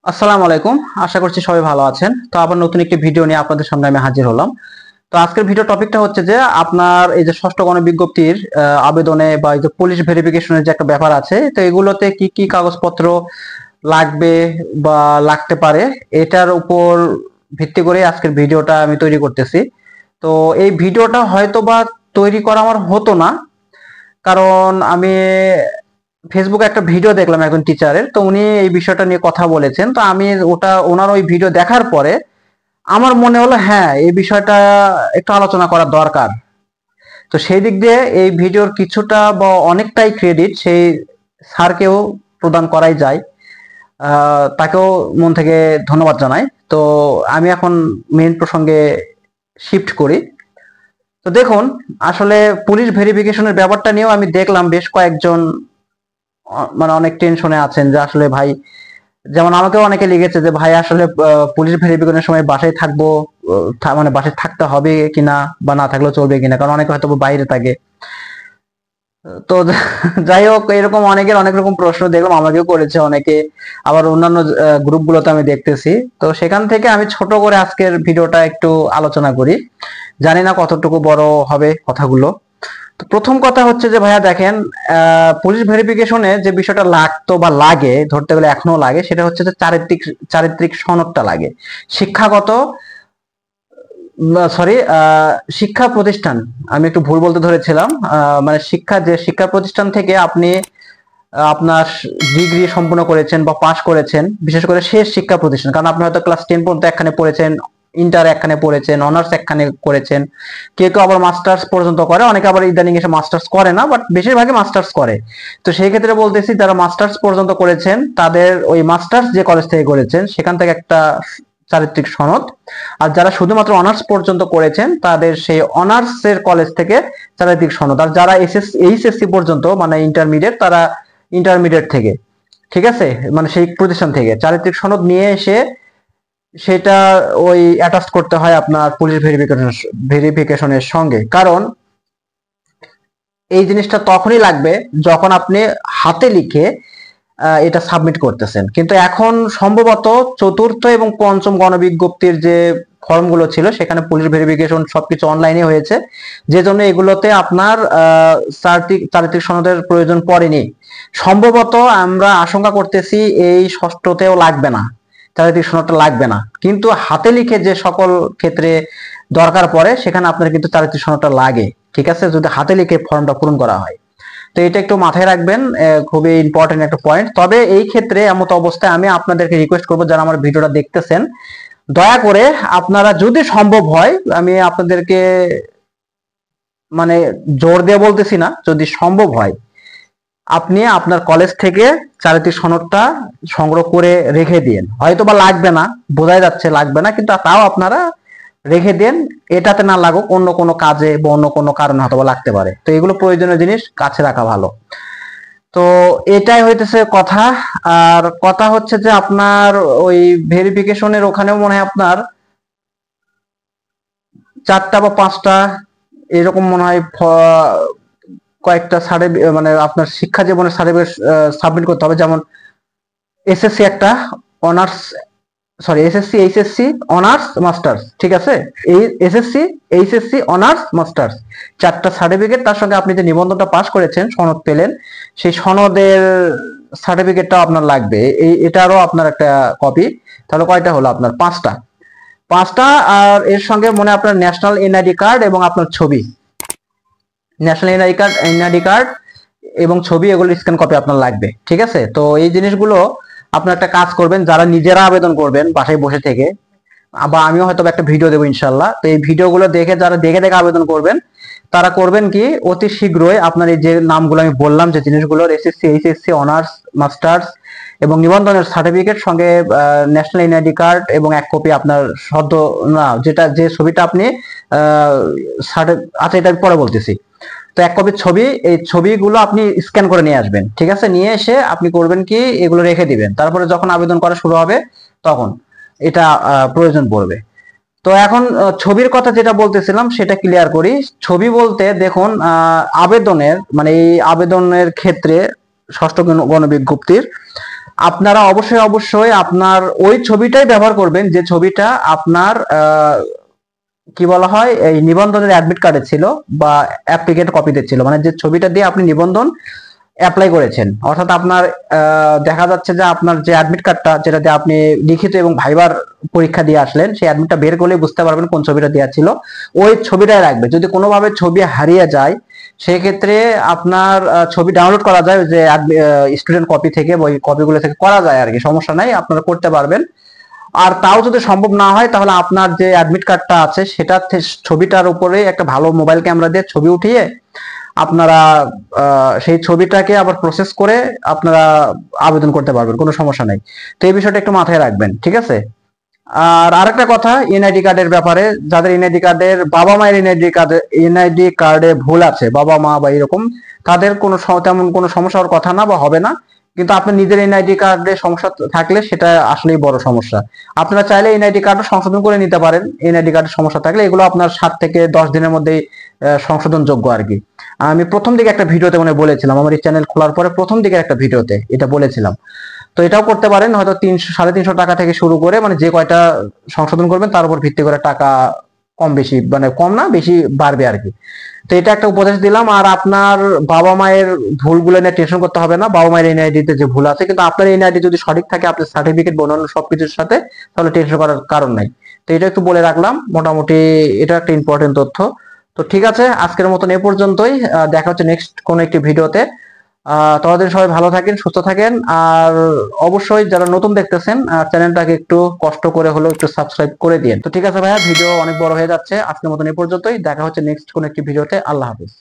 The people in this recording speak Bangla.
আসসালামু আলাইকুম। আশা করছি সবাই ভালো আছেন। তো আবার নতুন একটি ভিডিও নিয়ে আপনাদের সামনে আমি হাজির হলাম। তো আজকের ভিডিও টপিকটা হচ্ছে যে আপনার এই যে ষষ্ঠ গণবিজ্ঞপ্তির আবেদনে বা এই যে পুলিশ ভেরিফিকেশনের যে একটা ব্যাপার আছে, তো এগুলোতে কি কি কাগজপত্র লাগবে বা লাগতে পারে, এটার উপর ভিত্তি করে আজকের ভিডিওটা আমি তৈরি করতেছি। তো এই ভিডিওটা হয়তো বা তৈরি করা আমার হতো না, কারণ আমি ফেসবুকে একটা ভিডিও দেখলাম একজন টিচারের, তো উনি এই বিষয়টা নিয়ে কথা বলেছেন। তো আমি ওনার ওই ভিডিও দেখার পরে আমার মনে হলো হ্যাঁ, এই বিষয়টা একটু আলোচনা করা দরকার। তো সেই দিক দিয়ে এই ভিডিওর কিছুটা বা অনেকটাই ক্রেডিট সেই স্যারকেও প্রদান করাই যায়। তাকেও মন থেকে ধন্যবাদ জানাই। তো আমি এখন মেইন প্রসঙ্গে শিফট করি। তো দেখুন, আসলে পুলিশ ভেরিফিকেশনের ব্যাপারটা নিয়েও আমি দেখলাম বেশ কয়েকজন মানে অনেক টেনশনে আছেন যে আসলে ভাই, যেমন আমাকেও অনেকে লিখেছে যে ভাই আসলে পুলিশ ভেরিফিকেশনের সময় বাসায় থাকবো, মানে বাসায় থাকতে হবে কিনা বা না থাকলেও চলবে কিনা, কারণ অনেকে হয়তো বাইরে থাকে। তো যাই হোক, এরকম অনেকের অনেক রকম প্রশ্ন দেখলাম, আমাকেও করেছে অনেকে, আবার অন্যান্য গ্রুপগুলোতে আমি দেখতেছি। তো সেখান থেকে আমি ছোট করে আজকের ভিডিওটা একটু আলোচনা করি। জানি না কতটুকু বড় হবে কথাগুলো। তো প্রথম কথা হচ্ছে যে ভাইয়া দেখেন, পুলিশ ভেরিফিকেশনে যে বিষয়টা লাগতো বা লাগে, ধরতে গেলে এখনো লাগে, সেটা হচ্ছে যে চারিত্রিক চারিত্রিক সনদটা লাগে। শিক্ষাগত, সরি, শিক্ষা প্রতিষ্ঠান, আমি একটু ভুল বলতে ধরেছিলাম। মানে যে শিক্ষা প্রতিষ্ঠান থেকে আপনি আপনার ডিগ্রি সম্পূর্ণ করেছেন বা পাশ করেছেন, বিশেষ করে শেষ শিক্ষা প্রতিষ্ঠান, কারণ আপনি হয়তো ক্লাস 10 পর্যন্ত একখানে পড়েছেন, ইন্টার একখানে পড়েছেন, অনার্স একখানে করেছেন, কেউ কেউ আবার মাস্টার্স পর্যন্ত করে, অনেকে আবার ইদানিং এসে মাস্টার্স করে না, বাট বেশিরভাগই মাস্টার্স করে। তো সেই ক্ষেত্রে বলতেছি, যারা মাস্টার্স পর্যন্ত করেছেন তাদের ওই মাস্টার্স যে কলেজ থেকে করেছেন সেখান থেকে একটা চারিত্রিক সনদ, আর যারা শুধুমাত্র অনার্স পর্যন্ত করেছেন তাদের সেই অনার্স এর কলেজ থেকে চারিত্রিক সনদ, আর যারা এইচএসসি পর্যন্ত মানে ইন্টারমিডিয়েট, তারা ইন্টারমিডিয়েট থেকে, ঠিক আছে, মানে সেই প্রতিষ্ঠান থেকে চারিত্রিক সনদ নিয়ে এসে সেটা ওই অ্যাটাচ করতে হয় আপনার পুলিশ ভেরিফিকেশনের সঙ্গে। কারণ এই জিনিসটা তখনই লাগবে যখন আপনি হাতে লিখে এটা সাবমিট করতেছেন। কিন্তু এখন সম্ভবত চতুর্থ এবং পঞ্চম গণবিজ্ঞপ্তির যে ফর্মগুলো ছিল সেখানে পুলিশ ভেরিফিকেশন সবকিছু অনলাইনে হয়েছে, যে জন্য এগুলোতে আপনার চারিত্রিক সনদের প্রয়োজন পড়েনি। সম্ভবত আমরা আশঙ্কা করতেছি এই ষষ্ঠতেও লাগবে না, চারিত্রিক সনদটা লাগবে না, কিন্তু হাতে লিখে যে সকল ক্ষেত্রে দরকার পড়ে সেখানে আপনার কিন্তু চারিত্রিক সনদটা লাগে, ঠিক আছে, যদি হাতে লিখে ফর্মটা পূরণ করা হয়। তো এটা একটু মাথায় রাখবেন, খুবই ইম্পর্টেন্ট একটা পয়েন্ট। তবে এই ক্ষেত্রে এমত অবস্থায় আমি আপনাদেরকে রিকোয়েস্ট করবো, যারা আমার ভিডিওটা দেখতেছেন, দয়া করে আপনারা যদি সম্ভব হয়, আমি আপনাদেরকে মানে জোর দিয়ে বলতেছি না, যদি সম্ভব হয় আপনি আপনার কলেজ থেকে চারিত্রিক সনদটা সংগ্রহ করে রেখে দিন। হয়তো বা লাগবে না, বোঝাই যাচ্ছে লাগবে না, কিন্তু তাও আপনারা রেখে দেন। এটাতে না লাগুক, অন্য কোনো কাজে বা অন্য কোনো কারণে হয়তো বা লাগতে পারে। তো এগুলো প্রয়োজনীয় জিনিস কাছে রাখা ভালো। তো এটাই হইতেছে কথা। আর কথা হচ্ছে যে আপনার ওই ভেরিফিকেশনের ওখানেও মনে হয় আপনার 4টা বা 5টা এরকম মনে হয় কয়েকটা সার্টিফিকেট, মানে আপনার শিক্ষা জীবনের সার্টিফিকেট সাবমিট করতে হবে। যেমন এসএসসি একটা, honours, sorry SSC HSC honours masters, ঠিক আছে, এই এসএসসি এইচএসসি অনার্স মাস্টার্স 4টা সার্টিফিকেট, তার সঙ্গে আপনি যে নিবন্ধনটা পাস করেছেন, সনদ পেলেন, সেই সনদের সার্টিফিকেটটা আপনার লাগবে, এটারও আপনার একটা কপি। তাহলে কয়টা হলো আপনার? 5টা। 5টা। আর এর সঙ্গে মনে হয় আপনার ন্যাশনাল এনআইডি কার্ড এবং আপনার ছবি, ন্যাশনাল এনআইডি কার্ড এবং ছবি, এগুলো স্ক্যান কপি আপনার লাগবে, ঠিক আছে। তো এই জিনিসগুলো আপনার একটা কাজ করবেন, যারা নিজেরা আবেদন করবেন বাসায় বসে থেকে, বা আমিও হয়তো একটা ভিডিও দেবো ইনশাল্লাহ, তো এই ভিডিওগুলো দেখে যারা দেখে দেখে আবেদন করবেন, তারা করবেন কি অতি শীঘ্রই আপনার এই যে নামগুলো আমি বললাম, যে জিনিসগুলোর এসএসসি এইচএসসি অনার্স মাস্টার্স এবং নিবন্ধনের সার্টিফিকেট, সঙ্গে ন্যাশনাল এনআইডি কার্ড এবং এক কপি আপনার সদ্য, না যেটা যে ছবিটা আপনি আচ্ছা এটা আমি পরে বলতেছি। তো এক কপি ছবি, এই ছবিগুলো আপনি স্ক্যান করে নিয়ে আসবেন, ঠিক আছে। নিয়ে এসে আপনি করবেন কি এগুলো রেখে দিবেন, তারপরে যখন আবেদন করা শুরু হবে তখন এটা প্রয়োজন পড়বে। তো এখন ছবির কথা যেটা বলতেছিলাম সেটা ক্লিয়ার করি। ছবি বলতে দেখুন, আবেদনের মানে এই আবেদনের ক্ষেত্রে ষষ্ঠ গণবিজ্ঞপ্তির আপনারা অবশ্যই অবশ্যই আপনার ওই ছবিটাই ব্যবহার করবেন যে ছবিটা আপনার কি বলা হয় এই নিবন্ধনের অ্যাডমিট কার্ডে ছিল বা অ্যাপ্লিকেন্ট কপিতে ছিল, মানে যে ছবিটা দিয়ে আপনি নিবন্ধন অ্যাপ্লাই করেছেন। অর্থাৎ আপনার দেখা যাচ্ছে যে আপনার যে অ্যাডমিট কার্ডটা যেটা দিয়ে আপনি লিখিত এবং ভাইবার পরীক্ষা দিয়ে আসলেন, সেই অ্যাডমিটটা বের করলে বুঝতে পারবেন কোন ছবিটা দেওয়া ছিল, ওই ছবিটাই রাখবে। যদি কোনোভাবে ছবি হারিয়ে যায় সেক্ষেত্রে আপনার ছবি ডাউনলোড করা যায় যে স্টুডেন্ট কপি থেকে, ওই কপিগুলো থেকে করা যায় আর কি, সমস্যা নাই, আপনারা করতে পারবেন। আর তাও যদি সম্ভব না হয় তাহলে আপনার যে অ্যাডমিট কার্ডটা আছে সেটা ছবিটার উপরে একটা ভালো মোবাইল ক্যামেরা দিয়ে ছবি উঠিয়ে আপনারা সেই ছবিটাকে আবার প্রসেস করে আপনারা আবেদন করতে পারবেন, কোনো সমস্যা নাই। তো এই বিষয়টা একটু মাথায় রাখবেন, ঠিক আছে? আর আরেকটা কথা এনআইডি কার্ডের ব্যাপারে, যাদের এনআইডি কার্ডের বাবা মায়ের এনআইডি কার্ডে ভুল আছে, বাবা মা বা এরকম, তাদের কোনো তেমন কোনো সমস্যা হওয়ার কথা না বা হবে না। কিন্তু আপনার নিজের এনআইডি কার্ডে সমস্যা থাকলে সেটা আসলেই বড় সমস্যা। আপনারা চাইলে এনআইডি কার্ডও সংশোধন করে নিতে পারেন। এনআইডি কার্ডের সমস্যা থাকলে এগুলো আপনার 7 থেকে 10 দিনের মধ্যেই সংশোধনযোগ্য আর কি। আমি প্রথম দিকে একটা ভিডিওতে মনে বলেছিলাম, আমার এই চ্যানেল খোলার পরে প্রথম দিকের একটা ভিডিওতে এটা বলেছিলাম। তো এটাও করতে পারেন, হয়তো 300-350 টাকা থেকে শুরু করে, মানে যে কয়টা সংশোধন করবেন তার উপর ভিত্তি করে টাকা কম বেশি, মানে কম না বেশি বাড়বে আর কি। তো এটা একটা উপদেশ দিলাম। আর আপনার বাবা মায়ের ভুলগুলো নিয়ে টেনশন করতে হবে না। বাবা মায়ের এনআইডি তে যে ভুল আছে, কিন্তু আপনার এনআইডি যদি সঠিক থাকে আপনার সার্টিফিকেট বনানো সবকিছুর সাথে, তাহলে টেনশন করার কারণ নাই। তো এটা একটু বলে রাখলাম, মোটামুটি এটা একটা ইম্পর্টেন্ট তথ্য। তো ঠিক আছে, আজকের মতন এ পর্যন্তই। দেখা হচ্ছে নেক্সট কোন একটি ভিডিওতে। ততদিন সবাই ভালো থাকেন, সুস্থ থাকেন। আর অবশ্যই যারা নতুন দেখতেছেন চ্যানেলটাকে একটু কষ্ট করে হলেও একটু সাবস্ক্রাইব করে দিন। তো ঠিক আছে ভাইয়া, ভিডিও অনেক বড় হয়ে যাচ্ছে, আজকের মতন এ পর্যন্তই। দেখা হচ্ছে নেক্সট কোন একটি ভিডিওতে। আল্লাহ হাফেজ।